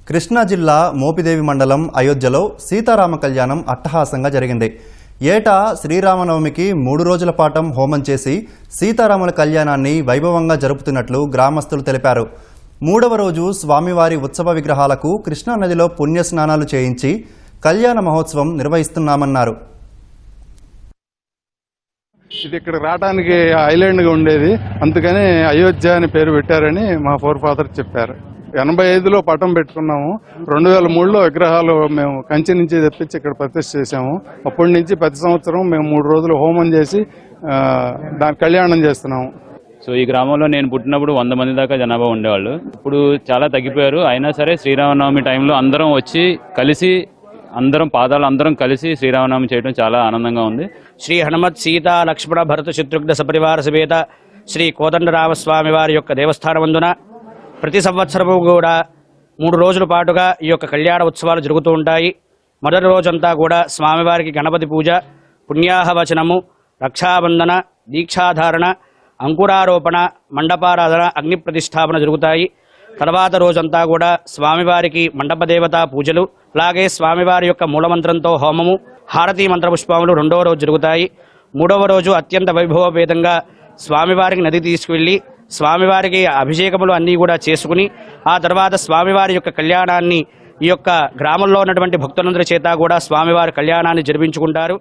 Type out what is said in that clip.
కృష్ణా జిల్లా మోపిదేవి మండలం అయోధ్యలో సీతారామ కళ్యాణం అట్టహాసంగా జరిగింది. ఏటా శ్రీరామనవమికి 3 రోజుల పాటు హోమం చేసి సీతారాముల కళ్యాణాన్ని వైభవంగా జరుపుతున్నట్లు గ్రామస్తులు తెలిపారు. 3వ రోజు స్వామివారి ఉత్సవ విగ్రహాలకు కృష్ణా నదిలో పుణ్యస్నానాలు చేయించి కళ్యాణ మహోత్సవం నిర్వహిస్తున్నామన్నారు. ఇది ఇక్కడ రావడానికి ఐలాండ్గా ఉండేది, అందుకని అయోధ్య అని పేరు పెట్టారని మా ఫోర్ ఫాదర్ చెప్పారు. 85లో పటం పెట్టుకున్నాము. 2003లో విగ్రహాలు మేము కంచి నుంచి తెప్పించి ఇక్కడ ప్రతిష్ఠ చేసాము. అప్పటి నుంచి ప్రతి సంవత్సరం మేము 3 రోజులు హోమం చేసి దాని కళ్యాణం చేస్తున్నాము. సో ఈ గ్రామంలో నేను పుట్టినప్పుడు 100 మంది దాకా జనాభా ఉండేవాళ్ళు. ఇప్పుడు చాలా తగ్గిపోయారు. అయినా సరే శ్రీరామనవమి టైంలో అందరం వచ్చి కలిసి అందరం కలిసి శ్రీరామనవమి చేయడం చాలా ఆనందంగా ఉంది. శ్రీ హనుమత్ సీతా లక్ష్మణ భరత శత్రుఘ్న సపరివార సమేత శ్రీ కోదండరామస్వామి వారి యొక్క దేవస్థానమందున ప్రతి సంవత్సరము కూడా 3 రోజుల పాటుగా ఈ యొక్క కళ్యాణ ఉత్సవాలు జరుగుతూ ఉంటాయి. మొదటి రోజంతా కూడా స్వామివారికి గణపతి పూజ, పుణ్యాహవచనము, రక్షాబంధన, దీక్షాధారణ, అంకురారోపణ, మండపారాధన, అగ్ని ప్రతిష్టాపన జరుగుతాయి. తర్వాత రోజంతా కూడా స్వామివారికి మండపదేవతా పూజలు, అలాగే స్వామివారి యొక్క మూలమంత్రంతో హోమము, హారతీ మంత్రపుష్పములు 2వ రోజు జరుగుతాయి. 3వ రోజు అత్యంత వైభవపేతంగా స్వామివారికి నది తీసుకువెళ్లి స్వామివారికి అభిషేకములు అన్నీ కూడా చేసుకుని ఆ తర్వాత స్వామివారి యొక్క కళ్యాణాన్ని ఈ యొక్క గ్రామంలో ఉన్నటువంటి భక్తులందరి చేత కూడా స్వామివారి కళ్యాణాన్ని జరిపించుకుంటారు.